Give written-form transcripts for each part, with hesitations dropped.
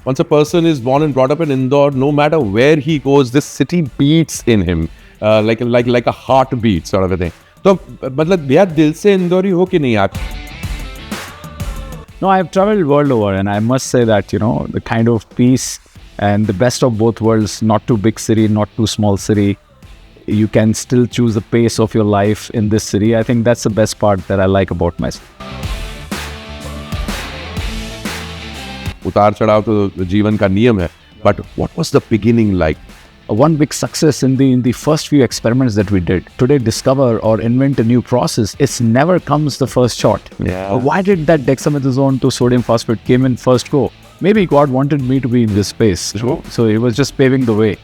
once a person is born and brought up in Indore, no matter where he goes, this city beats in him like a heartbeat sort of a thing. तो मतलब यार दिल से इंदौरी हो कि नहीं आप? No, I've traveled world over, and I must say that, the kind of peace and the best of both worlds, not too big city, not too small city. You can still choose the pace of your life in this city. I think that's the best part that I like about my city. उतार चढ़ाव तो जीवन का नियम है, but what was the beginning like? One big success in the first few experiments that we did. Today, discover or invent a new process, it never comes the first shot. Yeah. Why did that dexamethasone to sodium phosphate came in first go? Maybe God wanted me to be in this space. Sure. So it was just paving the way.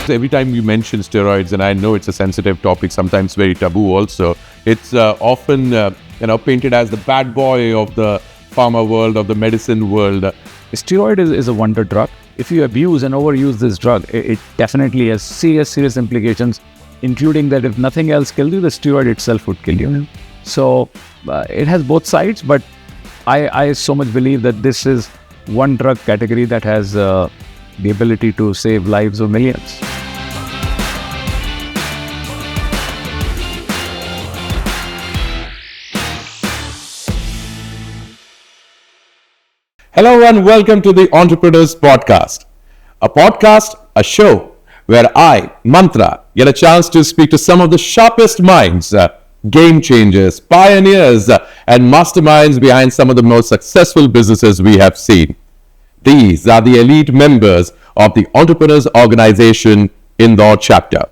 Every time you mention steroids, and I know it's a sensitive topic, sometimes very taboo also, it's often painted as the bad boy of the pharma world, of the medicine world. Steroid is a wonder drug. If you abuse and overuse this drug, it definitely has serious implications, including that if nothing else kills you, the steroid itself would kill you. So it has both sides, but I so much believe that this is one drug category that has the ability to save lives of millions. Hello and welcome to the Entrepreneurs Podcast. A show where I, Mantra, get a chance to speak to some of the sharpest minds, game changers, pioneers, and masterminds behind some of the most successful businesses we have seen. These are the elite members of the Entrepreneurs Organization Indore chapter.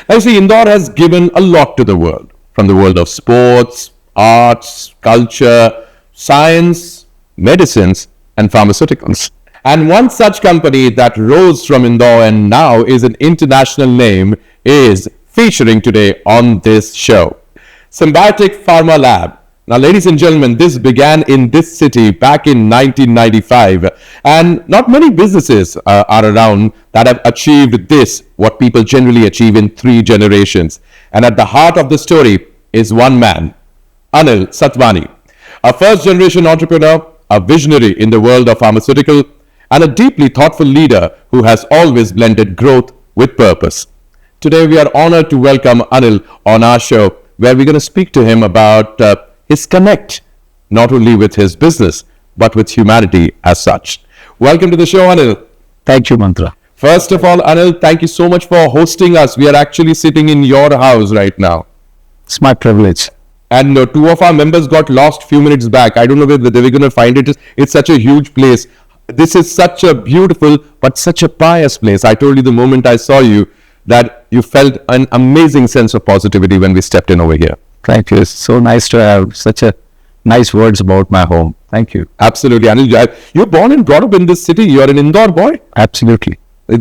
Now you see, Indore has given a lot to the world, from the world of sports, arts, culture, science, medicines, and pharmaceuticals. And one such company that rose from Indore and now is an international name is featuring today on this show. Symbiotic Pharma Lab. Now, ladies and gentlemen, this began in this city back in 1995, and not many businesses are around that have achieved this, what people generally achieve in 3 generations. And at the heart of the story is one man, ANIL SATWANI, a first-generation entrepreneur, a visionary in the world of pharmaceutical, and a deeply thoughtful leader who has always blended growth with purpose. Today, we are honored to welcome ANIL on our show, where we're going to speak to him about his connect, not only with his business, but with humanity as such. Welcome to the show, ANIL. Thank you, Mantra. First of all, ANIL, thank you so much for hosting us. We are actually sitting in your house right now. It's my privilege. And 2 of our members got lost few minutes back. I don't know whether they were going to find it. It's such a huge place. This is such a beautiful, but such a pious place. I told you the moment I saw you that you felt an amazing sense of positivity when we stepped in over here. Thank you. It's so nice to have such a nice words about my home. Thank you. Absolutely. Anil, you're born and brought up in this city. You're an Indore boy. Absolutely.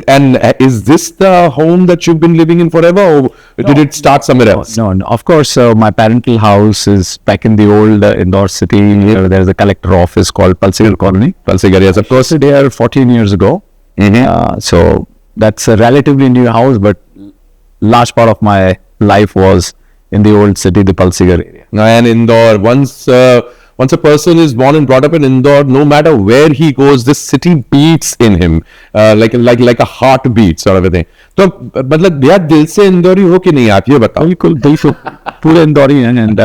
And is this the home that you've been living in forever, or did it start somewhere else? No. Of course, my parental house is back in the old Indore city. There's a collector office called Palsigar Colony. Palsigar, yes, of course. There 14 years ago. So that's a relatively new house, but large part of my life was in the old city, the Palsigar area. And Indore, once a person is born and brought up in Indore, no matter where he goes, this city beats in him like a heartbeat sort of a thing. तो मतलब यार दिल से इंदौरी हो कि नहीं, आप ये बताओ. बिल्कुल पूरे इंदौरी हैं. And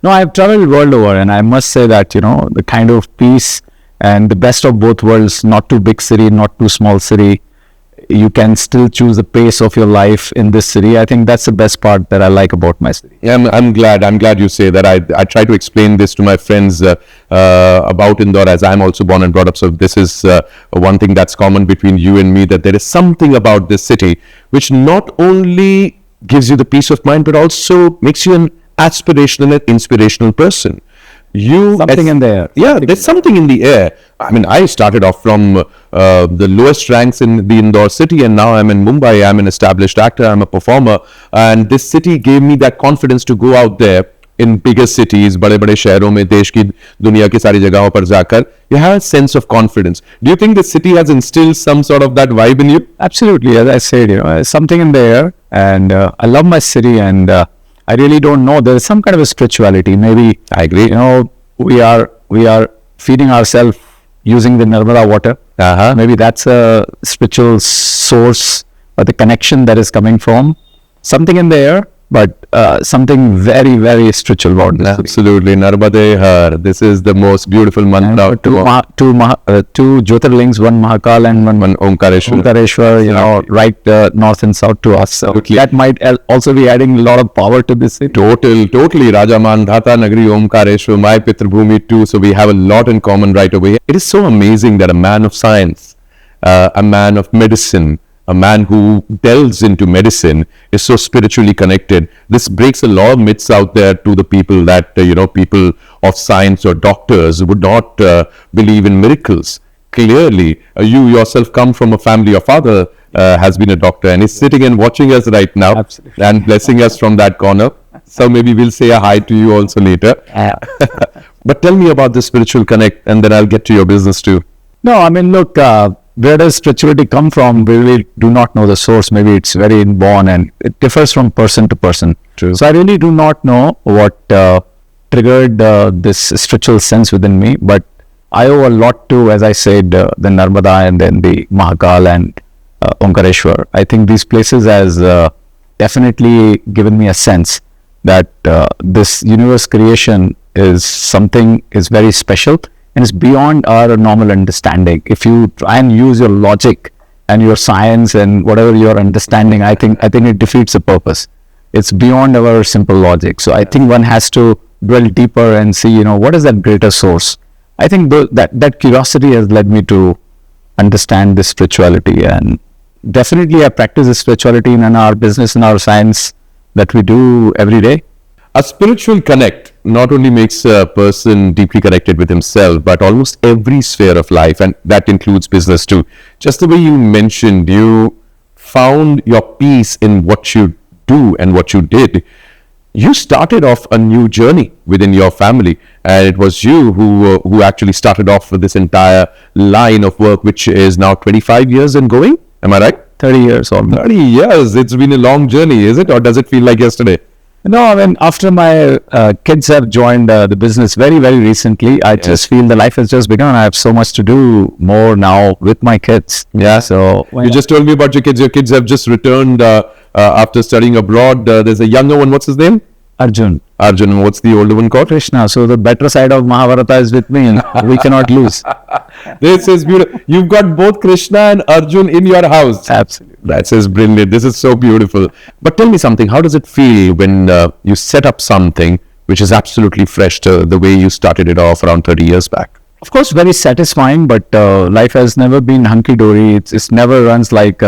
no, I've traveled world over, and I must say that the kind of peace and the best of both worlds, not too big city, not too small city. You can still choose the pace of your life in this city. I think that's the best part that I like about my city. Yeah, I'm glad you say that. I try to explain this to my friends about Indore, as I'm also born and brought up. So this is one thing that's common between you and me, that there is something about this city which not only gives you the peace of mind, but also makes you an aspirational and inspirational person. Something in the air. Yeah, there's something in the air. I mean, I started off from the lowest ranks in the Indore city, and now I'm in Mumbai. I'm an established actor. I'm a performer, and this city gave me that confidence to go out there in bigger cities, बड़े-बड़े शहरों में, देश की दुनिया की सारी जगहों पर जाकर. You have a sense of confidence. Do you think the city has instilled some sort of that vibe in you? Absolutely, as I said, something in the air, and I love my city, and I really don't know. There is some kind of a spirituality. Maybe I agree. we are feeding ourselves using the Narmada water. Maybe that's a spiritual source or the connection that is coming from something in the air, but something very, very spiritual about this. Absolutely. Narmade Har. This is the most beautiful mantra. Two Jyotirlings, one Mahakal and one Omkareshwar. Omkareshwar, right north and south to us. So Absolutely. that might also be adding a lot of power to this city. Totally. Raja Mandhata Nagari Omkareshwar, my Pitrabhumi too. So we have a lot in common right away. It is so amazing that a man of science, a man of medicine, a man who delves into medicine is so spiritually connected. This breaks a lot of myths out there to the people that, people of science or doctors would not believe in miracles. Clearly, you yourself come from a family. Your father has been a doctor and is sitting and watching us right now. Absolutely. And blessing us from that corner. So maybe we'll say a hi to you also later. But tell me about the spiritual connect and then I'll get to your business too. No, I mean, look, where does spirituality come from? We really do not know the source. Maybe it's very inborn and it differs from person to person. True. So I really do not know what triggered this spiritual sense within me, but I owe a lot to, as I said, the Narmada and then the Mahakal and Omkareshwar. I think these places has definitely given me a sense that this universe creation is very special. And it's beyond our normal understanding. If you try and use your logic and your science and whatever your understanding, I think it defeats the purpose. It's beyond our simple logic. So I think one has to dwell deeper and see, what is that greater source? I think that curiosity has led me to understand this spirituality, and definitely I practice this spirituality in our business and our science that we do every day. A spiritual connect not only makes a person deeply connected with himself, but almost every sphere of life, and that includes business too. Just the way you mentioned, you found your peace in what you do and what you did. You started off a new journey within your family, and it was you who actually started off with this entire line of work, which is now 25 years and going. Am I right? 30 years or 30 years. It's been a long journey, is it? Or does it feel like yesterday? No, I mean, after my kids have joined the business very, very recently, I just feel the life has just begun. I have so much to do more now with my kids. Yeah. So You just told me about your kids. Your kids have just returned after studying abroad. There's a younger one. What's his name? Arjun. What's the older one called? Krishna. So the better side of Mahabharata is with me, and we cannot lose. This is beautiful. You've got both Krishna and Arjun in your house. Absolutely. That is brilliant. This is so beautiful. But tell me something. How does it feel when you set up something which is absolutely fresh to the way you started it off around 30 years back? Of course, very satisfying, but life has never been hunky-dory. It's never runs like,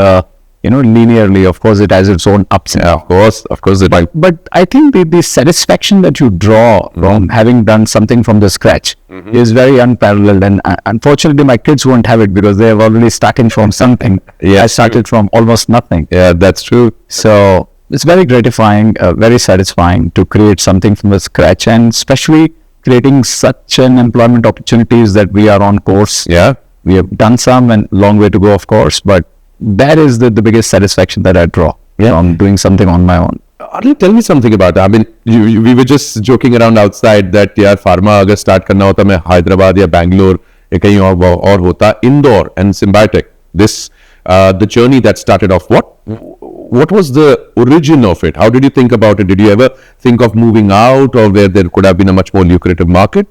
linearly. Of course, it has its own ups and downs. Of course. But I think the satisfaction that you draw from having done something from the scratch is very unparalleled. And unfortunately, my kids won't have it because they have already started from something. I started from almost nothing. Yeah, that's true. So it's very gratifying, very satisfying to create something from the scratch, and especially creating such an employment opportunities that we are on course. Yeah. We have done some and long way to go, of course, but that is the biggest satisfaction that I draw from doing something on my own. Arli, tell me something about that. I mean, we were just joking around outside that यार pharma अगर start करना होता मैं हैदराबाद या बैंगलोर या कहीं और होता Indore and Symbiotic. This the journey that started off. What was the origin of it? How did you think about it? Did you ever think of moving out, or where there could have been a much more lucrative market?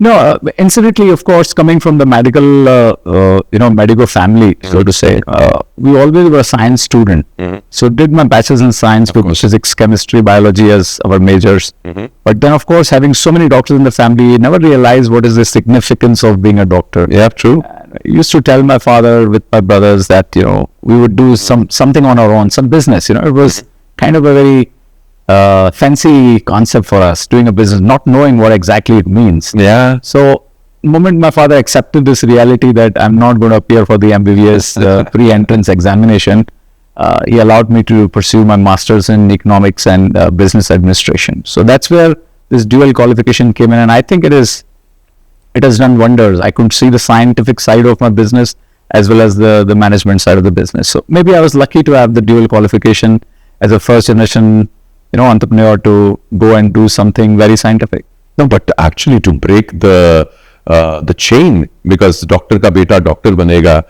No, incidentally, of course, coming from the medical family, so to say, we always were a science student. So did my bachelor's in science with physics, chemistry, biology as our majors. But then, of course, having so many doctors in the family, never realized what is the significance of being a doctor. Yeah, true. I used to tell my father with my brothers that, we would do something on our own, some business. It was kind of a very fancy concept for us, doing a business, not knowing what exactly it means. Yeah. So the moment my father accepted this reality that I'm not going to appear for the MBBS pre-entrance examination, he allowed me to pursue my master's in economics and business administration. So that's where this dual qualification came in, and I think it has done wonders. I could see the scientific side of my business as well as the management side of the business. So maybe I was lucky to have the dual qualification as a first generation entrepreneur to go and do something very scientific. No, but actually to break the chain, because doctor ka beta doctor banega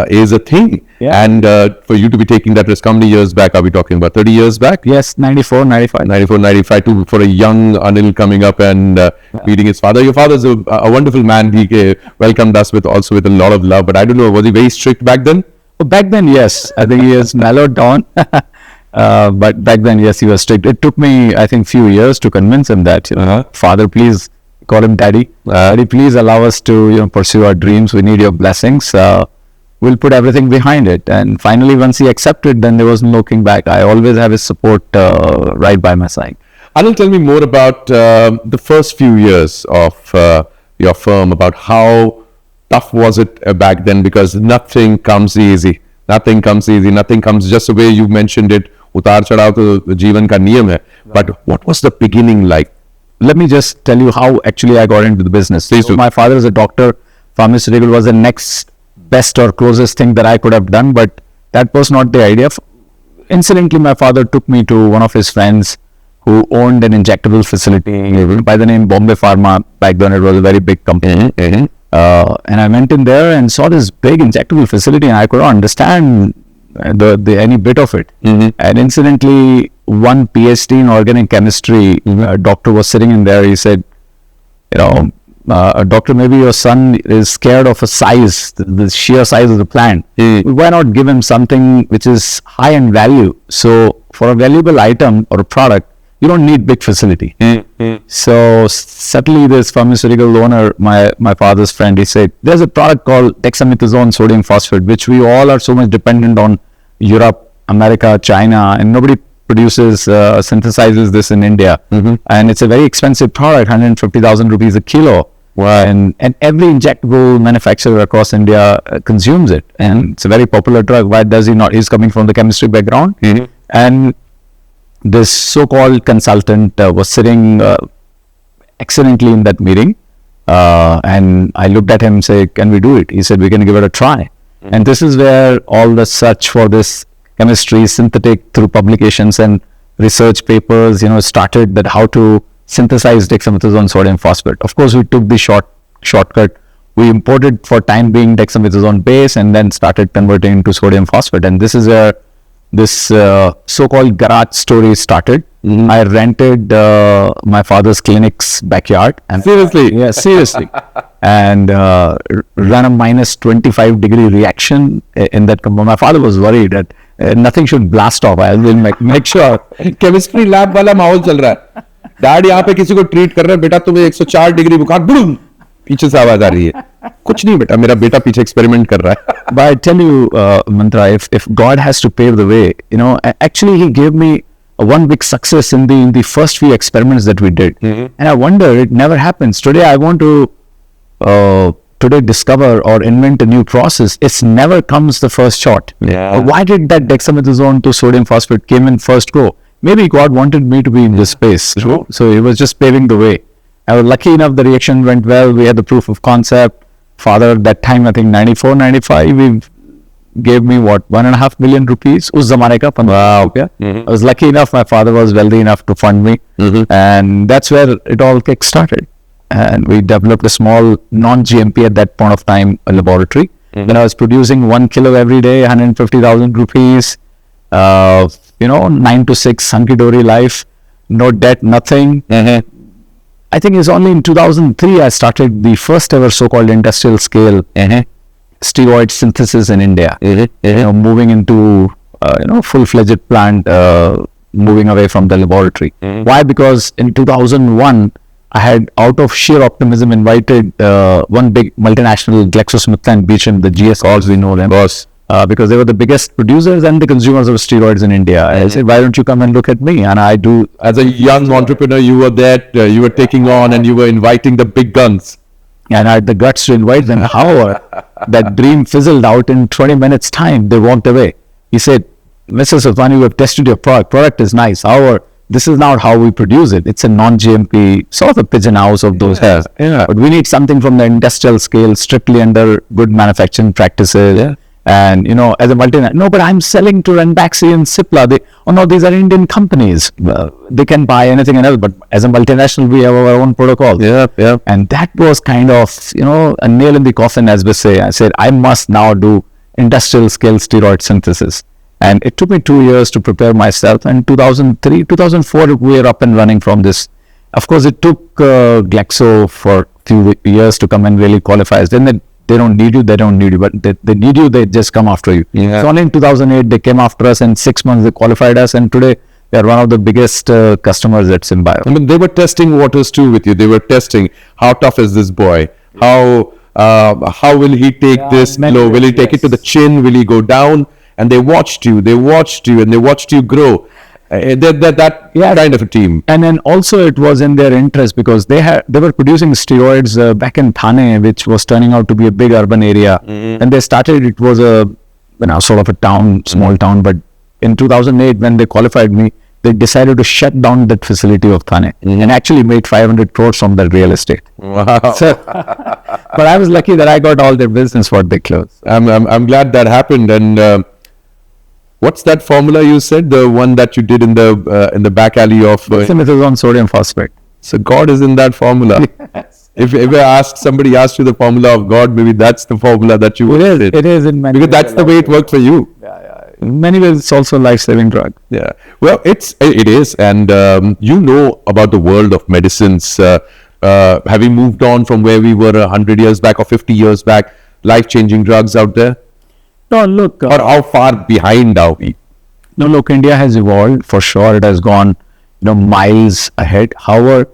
is a thing. Yeah. And for you to be taking that risk, how many years back are we talking about? 30 years back? Yes, 94, 95. 94, 95, for a young Anil coming up and meeting his father. Your father's a wonderful man. He welcomed us with a lot of love. But I don't know, was he very strict back then? Back then, yes. I think he has mellowed down. But back then, yes, he was strict. It took me, I think, few years to convince him that, Father, please, call him Daddy. Daddy, please allow us to, pursue our dreams. We need your blessings. We'll put everything behind it. And finally, once he accepted, then there was no looking back. I always have his support right by my side. Anil, tell me more about the first few years of your firm, about how tough was it back then, because nothing comes easy. Nothing comes just the way you mentioned it. Utar chadav to jeevan ka niyam hai. But what was the beginning like? Let me just tell you how actually I got into the business. Please do. My father is a doctor. Pharmaceutical was the next best or closest thing that I could have done, but that was not the idea. Incidentally, my father took me to one of his friends who owned an injectable facility by the name Bombay Pharma. Back then, it was a very big company. And I went in there and saw this big injectable facility, and I couldn't understand any bit of it. And incidentally, one PhD in organic chemistry, a doctor was sitting in there. He said, doctor, maybe your son is scared of the sheer size of the plant. Why not give him something which is high in value? So for a valuable item or a product, you don't need big facility. So suddenly this pharmaceutical owner, my father's friend, he said, there's a product called dexamethasone sodium phosphate, which we all are so much dependent on Europe, America, China, and nobody produces, synthesizes this in India. And it's a very expensive product, 150,000 rupees a kilo. Wow. And every injectable manufacturer across India consumes it. And it's a very popular drug. Why does he not? He's coming from the chemistry background. And this so-called consultant was sitting excellently in that meeting. And I looked at him and said, can we do it? He said, we can give it a try. And this is where all the search for this chemistry, synthetic, through publications and research papers, started, that how to synthesize dexamethasone sodium phosphate. Of course, we took the shortcut. We imported for time being dexamethasone base and then started converting into sodium phosphate. And this is where this so-called garage story started. I rented my father's clinic's backyard. And Seriously? Yeah, seriously. And ran a minus 25-degree reaction in that compound. My father was worried that nothing should blast off. I will make sure. Chemistry lab वाला माहौल चल रहा है. Dad यहाँ पे किसी को treat कर रहे हैं, बेटा तुम्हें 104 डिग्री बुखार, बुम, पीछे से आवाज आ रही है. कुछ नहीं बेटा, मेरा बेटा पीछे एक्सपेरिमेंट कर रहा है. But I tell you, Mantra, if God has to pave the way, actually He gave me one big success in the first few experiments that we did. And I wonder, it never happens. Today I want to discover or invent a new process. It never comes the first shot. Why did that dexamethasone to sodium phosphate came in first go? Maybe God wanted me to be in this space. So He was just paving the way. I was lucky enough, the reaction went well. We had the proof of concept. Father, that time, I think 94, 95, he gave me 1.5 million rupees. Us zamane ka 15 rupiya. I was lucky enough, my father was wealthy enough to fund me. And that's where it all kick-started. And we developed a small non-GMP at that point of time, a laboratory. When I was producing 1 kilo every day, 150,000 rupees, 9 to 6 hunky-dory life, no debt, nothing. I think it's only in 2003 I started the first ever so-called industrial scale steroid synthesis in India. Moving into full-fledged plant, moving away from the laboratory. Why? Because in 2001 I had, out of sheer optimism, invited one big multinational, GlaxoSmithKline Beecham, the GS calls, we know them, because they were the biggest producers and the consumers of steroids in India. I said, why don't you come and look at me? And I do. As a young entrepreneur, you were there, you were taking on and you were inviting the big guns. And I had the guts to invite them. However, that dream fizzled out in 20 minutes time. They walked away. He said, Mr. SATWANI, we have tested your product. Product is nice. However, this is not how we produce it. It's a non-GMP, sort of a pigeon house of those hairs. But we need something from the industrial scale, strictly under good manufacturing practices. And, as a multinational, no, but I'm selling to Ranbaxy and Cipla. No, these are Indian companies. They can buy anything and else. But as a multinational, we have our own protocol. Yeah, yeah. And that was kind of, a nail in the coffin, as we say. I said, I must now do industrial scale steroid synthesis. And it took me 2 years to prepare myself. And 2003, 2004, we were up and running from this. Of course, it took Glaxo for a few years to come and really qualify us. Then they don't need you, but they need you, they just come after you. Yeah. So only in 2008, they came after us, and 6 months they qualified us, and today they are one of the biggest customers at Symbio. I mean, they were testing waters too with you. They were testing how tough is this boy? How will he take this blow? Will he take it to the chin? Will he go down? And they watched you, and they watched you grow. That kind of a team. And then also it was in their interest because they were producing steroids back in Thane, which was turning out to be a big urban area. And they started, it was a sort of a town, small town, but in 2008 when they qualified me, they decided to shut down that facility of Thane and actually made 500 crores from that real estate. Wow. So, but I was lucky that I got all their business what they closed. I'm glad that happened. And what's that formula you said? The one that you did in the back alley of Dexamethasone sodium phosphate. So God is in that formula. Yes. If somebody asked you the formula of God, maybe that's the formula that you It is. It is in many because ways. that's the way it worked for you. In many ways, it's also a life-saving drug. Yeah. Well, it is, and about the world of medicines. Having moved on from where we were 100 years back or 50 years back, life-changing drugs out there. No, look. Or how far behind are we? No, look, India has evolved for sure. It has gone, miles ahead. However,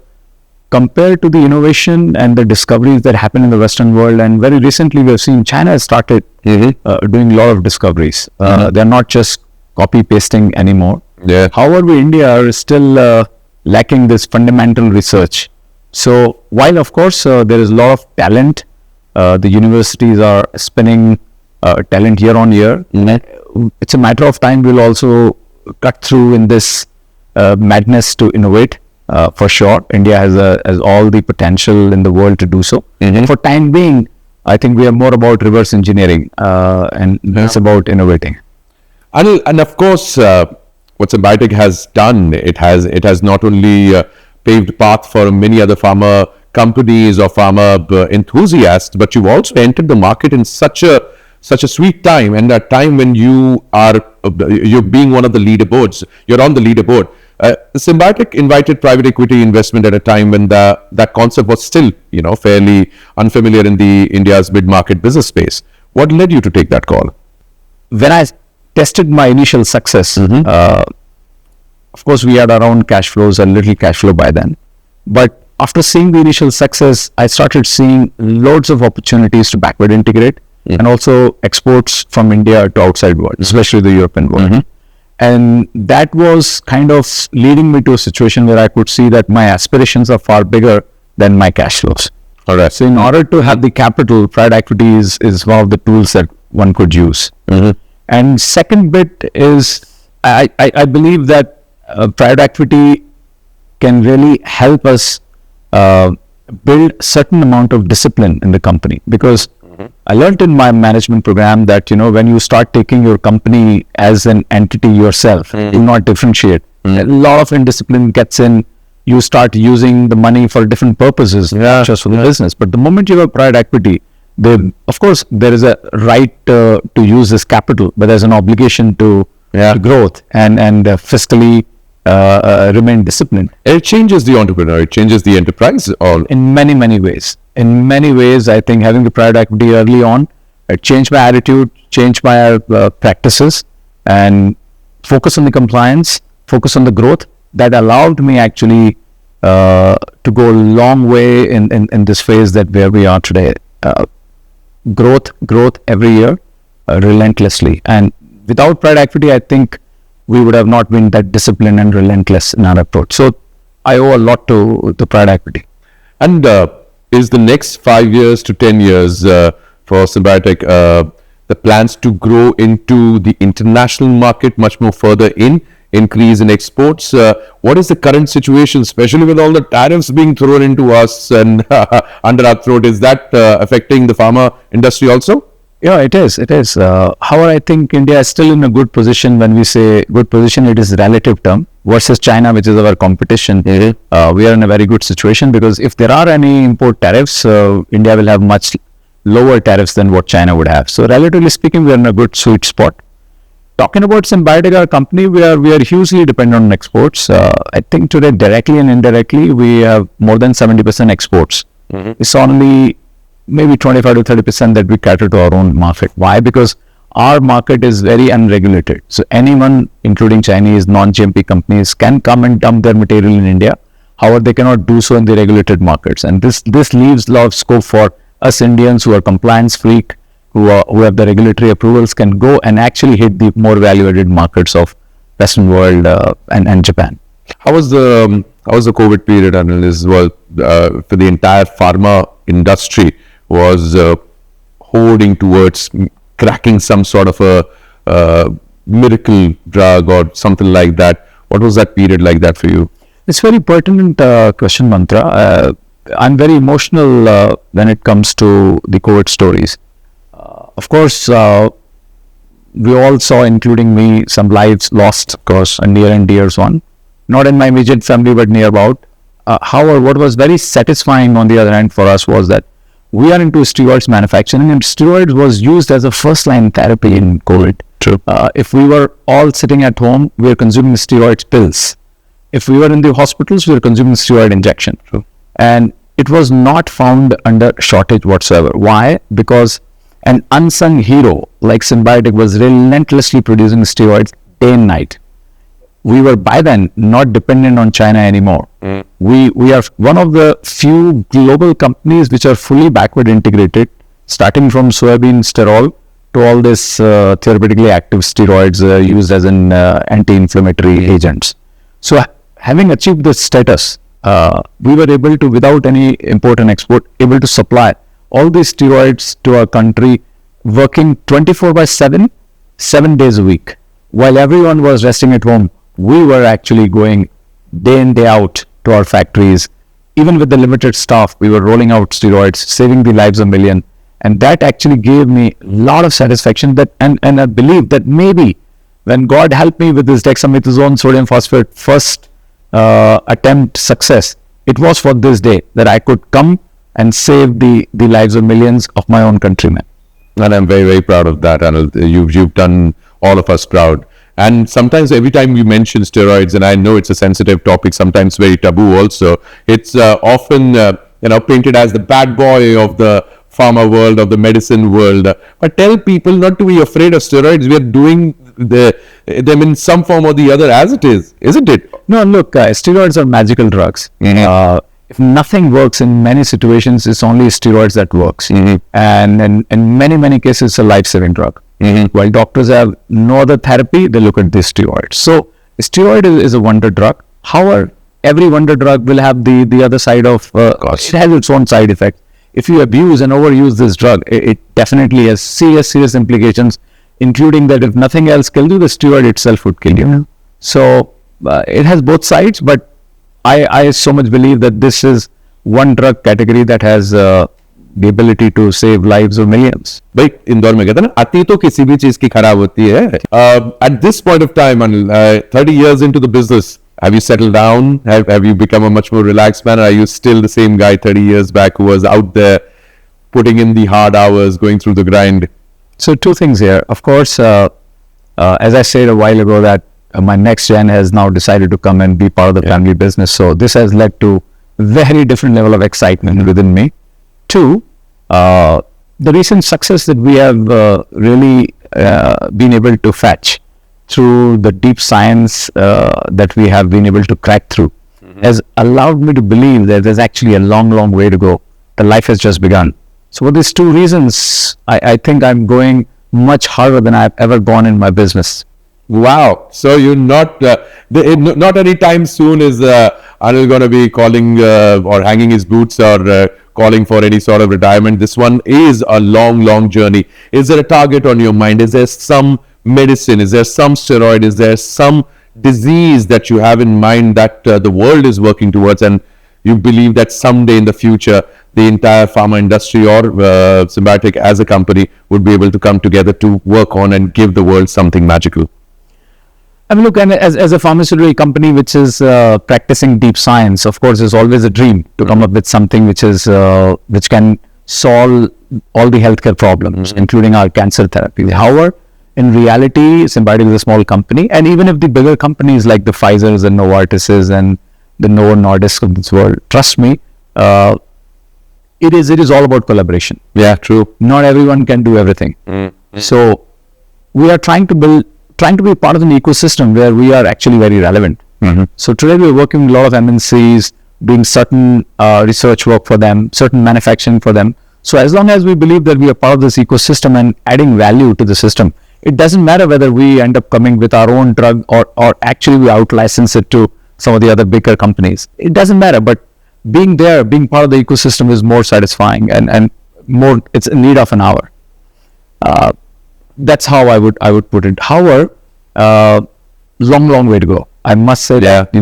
compared to the innovation and the discoveries that happen in the Western world, and very recently we have seen China has started doing a lot of discoveries. They're not just copy pasting anymore. Yeah. However, India are still lacking this fundamental research. So while of course there is a lot of talent, the universities are spinning talent year on year. It's a matter of time. We'll also cut through in this madness to innovate. For sure, India has all the potential in the world to do so. For time being, I think we are more about reverse engineering and less about innovating. And of course, what Symbiotic has done, it has not only paved path for many other pharma companies or pharma enthusiasts, but you've also entered the market in such a sweet time, and a time when you're being one of the leaderboards. You're on the leaderboard. Symbiotic invited private equity investment at a time when that concept was still, fairly unfamiliar in the India's mid-market business space. What led you to take that call? When I tested my initial success, of course, we had our own cash flows, a little cash flow by then. But after seeing the initial success, I started seeing loads of opportunities to backward integrate and also exports from India to outside world, especially the European world. And that was kind of leading me to a situation where I could see that my aspirations are far bigger than my cash flows. All right. So in order to have the capital, private equity is one of the tools that one could use. And second bit is, I believe that private equity can really help us build certain amount of discipline in the company, because I learned in my management program that, when you start taking your company as an entity yourself, do not differentiate. A lot of indiscipline gets in. You start using the money for different purposes, not just for the business. But the moment you have private equity, of course, there is a right to use this capital, but there's an obligation to growth and fiscally remain disciplined. It changes the entrepreneur, it changes the enterprise. In many, many ways. In many ways, I think having the private equity early on, it changed my attitude, changed my practices, and focus on the compliance, focus on the growth. That allowed me actually to go a long way in this phase that where we are today. Growth every year, relentlessly. And without private equity, I think we would have not been that disciplined and relentless in our approach. So I owe a lot to the private equity. And is the next 5 years to 10 years for Symbiotic the plans to grow into the international market much more further increase in exports? What is the current situation, especially with all the tariffs being thrown into us and under our throat? Is that affecting the pharma industry also? Yeah, it is. It is. However, I think India is still in a good position. When we say good position, it is relative term versus China, which is our competition. We are in a very good situation because if there are any import tariffs, India will have much lower tariffs than what China would have. So, relatively speaking, we are in a good sweet spot. Talking about Symbiotic, our company, we are hugely dependent on exports. I think today, directly and indirectly, we have more than 70% exports. It's only maybe 25 to 30% that we cater to our own market. Why? Because our market is very unregulated. So anyone, including Chinese non-GMP companies, can come and dump their material in India. However, they cannot do so in the regulated markets. And this leaves a lot of scope for us Indians who are compliance freak, who have the regulatory approvals, can go and actually hit the more value-added markets of Western world and Japan. How was the COVID period, Anil? For the entire pharma industry was holding towards cracking some sort of a miracle drug or something like that. What was that period like that for you? It's very pertinent question, Mantra. I'm very emotional when it comes to the COVID stories. Of course, we all saw, including me, some lives lost, of course, a near and dear one. Not in my immediate family, but near about. However, what was very satisfying on the other hand for us was that we are into steroids manufacturing, and steroids was used as a first-line therapy in COVID. True. If we were all sitting at home, we were consuming steroid pills. If we were in the hospitals, we were consuming steroid injection. True. And it was not found under shortage whatsoever. Why? Because an unsung hero like Symbiotic was relentlessly producing steroids day and night. We were by then not dependent on China anymore. We are one of the few global companies which are fully backward integrated, starting from soybean sterol to all these therapeutically active steroids used as an anti-inflammatory agents. So having achieved this status, we were able to, without any import and export, able to supply all these steroids to our country, working 24/7, 7 days a week. While everyone was resting at home, we were actually going day in, day out to our factories. Even with the limited staff, we were rolling out steroids, saving the lives of millions. And that actually gave me a lot of satisfaction that, and I believe that maybe when God helped me with this dexamethasone sodium phosphate first attempt success, it was for this day that I could come and save the lives of millions of my own countrymen. And I'm very, very proud of that, Anil. You've done all of us proud. And sometimes every time you mention steroids, and I know it's a sensitive topic, sometimes very taboo also, it's often painted as the bad boy of the pharma world, of the medicine world. But tell people not to be afraid of steroids. We are doing them in some form or the other as it is, isn't it? No, look, steroids are magical drugs. If nothing works in many situations, it's only steroids that works. And in many cases, it's a life-saving drug. While doctors have no other therapy, they look at this steroid. So steroid is a wonder drug. However, every wonder drug will have the other side of, it has its own side effects. If you abuse and overuse this drug, it definitely has serious implications, including that if nothing else kills you, the steroid itself would kill you. So it has both sides, but I so much believe that this is one drug category that has the ability to save lives of millions. भाई इंदौर में कहते हैं ना अति तो किसी भी चीज की खराब होती है. At this point of time, Anil, 30 years into the business, have you settled down? Have you become a much more relaxed man? Or are you still the same guy 30 years back who was out there putting in the hard hours, going through the grind? So two things here. Of course, as I said a while ago, that my next gen has now decided to come and be part of the family business. So this has led to very different level of excitement within me. Two, the recent success that we have really been able to fetch through the deep science that we have been able to crack through has allowed me to believe that there's actually a long way to go. The life has just begun. So for these two reasons, I think I'm going much harder than I've ever gone in my business. Wow. So you're not anytime soon is Anil going to be calling or hanging his boots or calling for any sort of retirement. This one is a long journey. Is there a target on your mind? Is there some medicine? Is there some steroid? Is there some disease that you have in mind that the world is working towards, and you believe that someday in the future the entire pharma industry or Symbiotic as a company would be able to come together to work on and give the world something magical? I mean, look, and as a pharmaceutical company which is practicing deep science, of course, there's always a dream to come up with something which is which can solve all the healthcare problems, including our cancer therapy. However, in reality, Symbiotic is a small company, and even if the bigger companies like the Pfizers and Novartises and the Novo Nordisk of this world, trust me, it is all about collaboration. Yeah, true. Not everyone can do everything. So we are trying to be part of an ecosystem where we are actually very relevant. So today we are working with a lot of MNCs, doing certain research work for them, certain manufacturing for them. So as long as we believe that we are part of this ecosystem and adding value to the system, it doesn't matter whether we end up coming with our own drug or actually we out-license it to some of the other bigger companies. It doesn't matter, but being there, being part of the ecosystem is more satisfying and more, it's in need of an hour. That's how I would put it. However, long way to go. I must say that,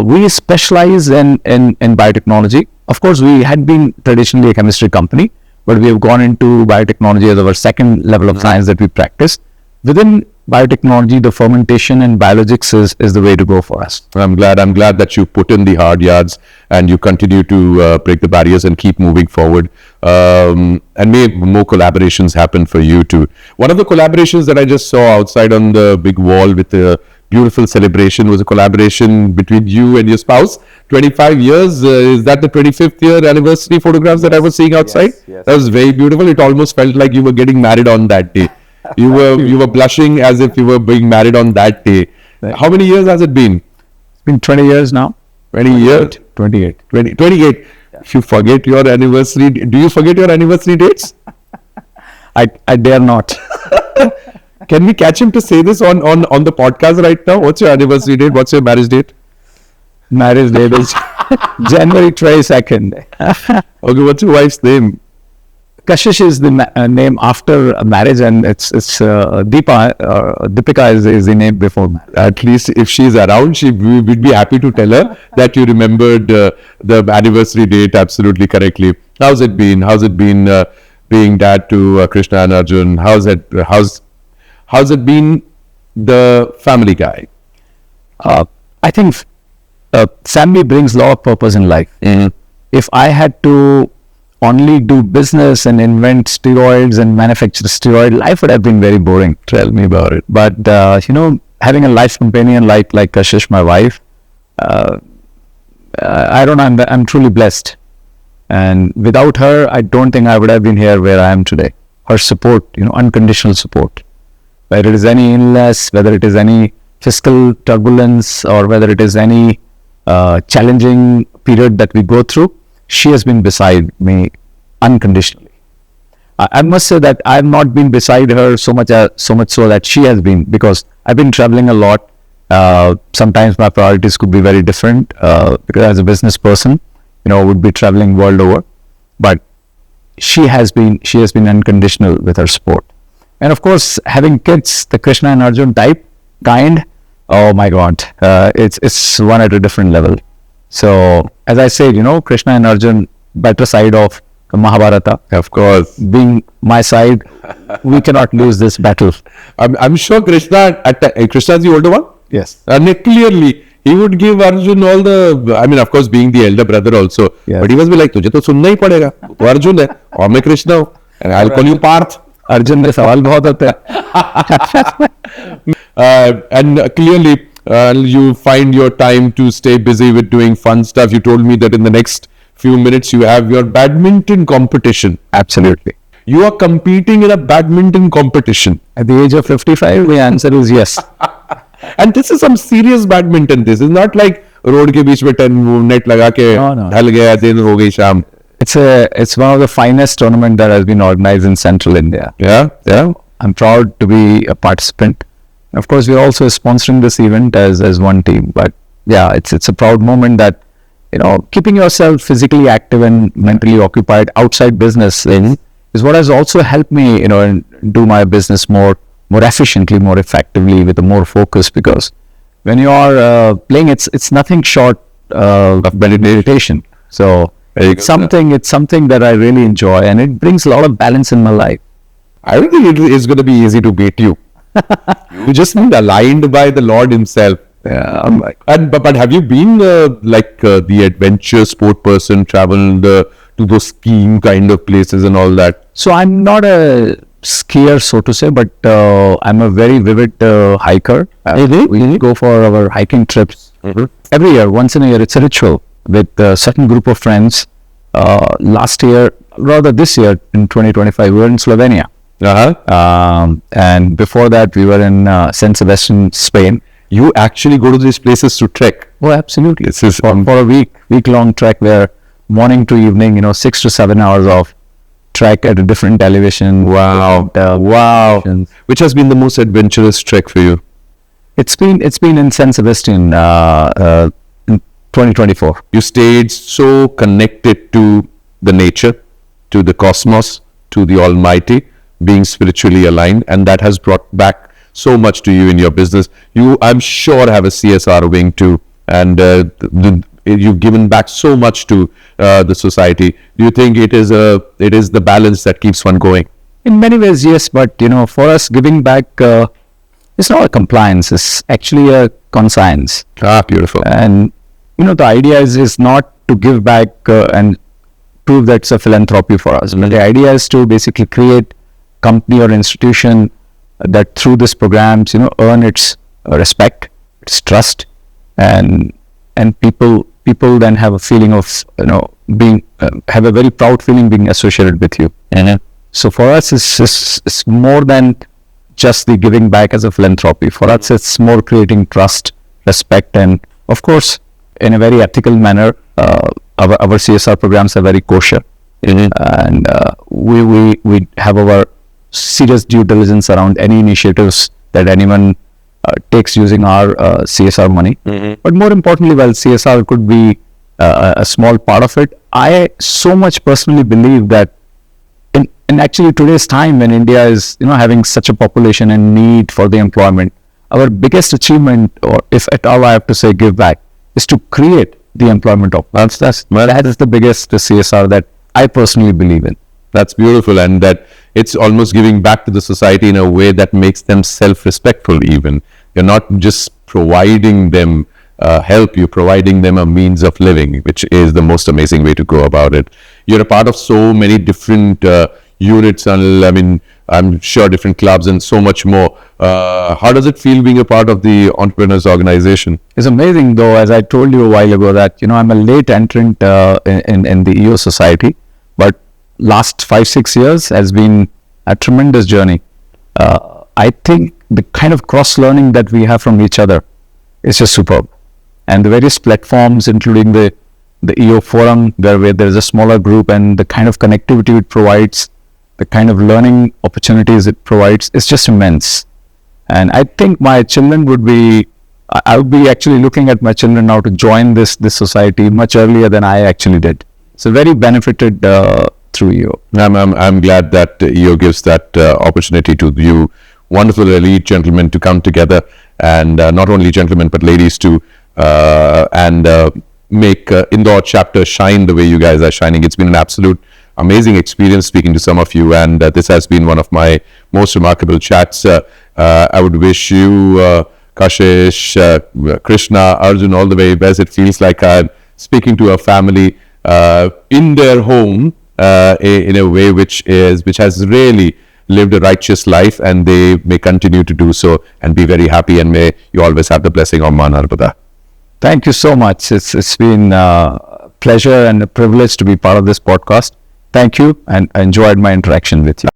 we specialize in biotechnology. Of course, we had been traditionally a chemistry company, but we have gone into biotechnology as our second level of science that we practice. Within biotechnology, the fermentation and biologics is the way to go for us. I'm glad that you put in the hard yards and you continue to break the barriers and keep moving forward. And may more collaborations happen for you too. One of the collaborations that I just saw outside on the big wall with the beautiful celebration was a collaboration between you and your spouse. 25 years, is that the 25th year anniversary photographs that I was seeing outside? Yes. That was very beautiful. It almost felt like you were getting married on that day. You were blushing as if you were being married on that day. How many years has it been? It's been 20 years now. 20 years? 28. 28. Yeah. If you forget your anniversary, do you forget your anniversary dates? I dare not. Can we catch him to say this on the podcast right now? What's your anniversary date? What's your marriage date? Marriage date is January 22nd. Okay, what's your wife's name? Kashish is the name after marriage, and it's Deepika is the name before marriage. At least if she's around, we would be happy to tell her that you remembered the anniversary date absolutely correctly. How's it been? How's it been being dad to Krishna and Arjun? How's it been the family guy? I think family brings a lot of purpose in life. If I had to only do business and invent steroids and manufacture steroid, life would have been very boring. Tell me about it. But having a life companion like Kashish, my wife, I don't know, I'm truly blessed. And without her, I don't think I would have been here where I am today. Her support, unconditional support. Whether it is any illness, whether it is any fiscal turbulence, or whether it is any challenging period that we go through, she has been beside me unconditionally. I must say that I have not been beside her so much so that she has been, because I've been traveling a lot. Sometimes my priorities could be very different because as a business person, would be traveling world over. But she has been unconditional with her support. And of course, having kids, the Krishna and Arjun kind, oh my God, it's one at a different level. So, as I said, Krishna and Arjun, better side of Mahabharata. Of course. Being my side, we cannot lose this battle. I'm sure Krishna is the older one? Yes. Clearly, he would give Arjun all the, of course, being the elder brother also. Yes. But he was be like, तुझे तो सुनना ही पड़ेगा. तो Arjun है, और मैं Krishna हूँ. And I'll call you Parth. Arjun के सवाल बहुत होते हैं. And clearly, you find your time to stay busy with doing fun stuff. You told me that in the next few minutes you have your badminton competition. Absolutely. You are competing in a badminton competition. At the age of 55, the answer is yes. And this is some serious badminton. This is not like road ke beech mein 10 net laga ke dhal gaya din ho gayi sham. It's one of the finest tournament that has been organized in Central India. Yeah. I'm proud to be a participant. Of course, we're also sponsoring this event as one team. But yeah, it's a proud moment that, keeping yourself physically active and mentally occupied outside business is what has also helped me, do my business more efficiently, more effectively, with a more focus. Because when you are playing, it's nothing short of meditation. So It's something that I really enjoy, and it brings a lot of balance in my life. I don't think it is going to be easy to beat you. You just need aligned by the Lord Himself. Yeah, But have you been the adventure sport person, traveled to those skiing kind of places and all that? so I'm not a skier, so to say, but I'm a very vivid hiker. We go for our hiking trips every year, once in a year. It's a ritual with a certain group of friends. Last year, rather this year, in 2025, we were in Slovenia. And before that, we were in San Sebastian, Spain. You actually go to these places to trek? Oh, absolutely. This is for a week-long trek where morning to evening, 6 to 7 hours of trek at a different elevation. Wow. Which has been the most adventurous trek for you? It's been in San Sebastian in 2024. You stayed so connected to the nature, to the cosmos, to the Almighty, being spiritually aligned, and that has brought back so much to you in your business. You, I'm sure, have a CSR wing too, and you've given back so much to the society. Do you think it is the balance that keeps one going? In many ways, yes, but for us, giving back it's not a compliance; it's actually a conscience. Beautiful. And the idea is not to give back and prove that it's a philanthropy for us. But the idea is to basically create company or institution that through these programs, earn its respect, its trust, and people then have a feeling of being have a very proud feeling being associated with you. So for us, it's more than just the giving back as a philanthropy. For us, it's more creating trust, respect, and of course, in a very ethical manner. Our CSR programs are very kosher, and we have our serious due diligence around any initiatives that anyone takes using our CSR money. But more importantly, while CSR could be a small part of it, I so much personally believe that in actually today's time when India is having such a population and need for the employment, our biggest achievement, or if at all I have to say give back, is to create the employment opportunities. That is the biggest CSR that I personally believe in. That's beautiful, and that it's almost giving back to the society in a way that makes them self-respectful even. You're not just providing them help, you're providing them a means of living, which is the most amazing way to go about it. You're a part of so many different units, and I'm sure different clubs and so much more. How does it feel being a part of the Entrepreneurs Organization? It's amazing, though, as I told you a while ago, that I'm a late entrant in the EO society, but last 5-6 years has been a tremendous journey. I think the kind of cross learning that we have from each other is just superb, and the various platforms, including the EO forum, where there's a smaller group, and the kind of connectivity it provides, the kind of learning opportunities it provides, is just immense. And I think my children I would be actually looking at my children now to join this society much earlier than I actually did. So very benefited through EO. I'm glad that EO gives that opportunity to you wonderful elite gentlemen to come together, and not only gentlemen but ladies too, and make Indore chapter shine the way you guys are shining. It's been an absolute amazing experience speaking to some of you, and this has been one of my most remarkable chats. I would wish you, Kashish, Krishna, Arjun, all the very best. It feels like I'm speaking to a family in their home in a way which has really lived a righteous life, and they may continue to do so and be very happy, and may you always have the blessing of Ma Narmada. Thank you so much. It's been a pleasure and a privilege to be part of this podcast. Thank you, and I enjoyed my interaction with you.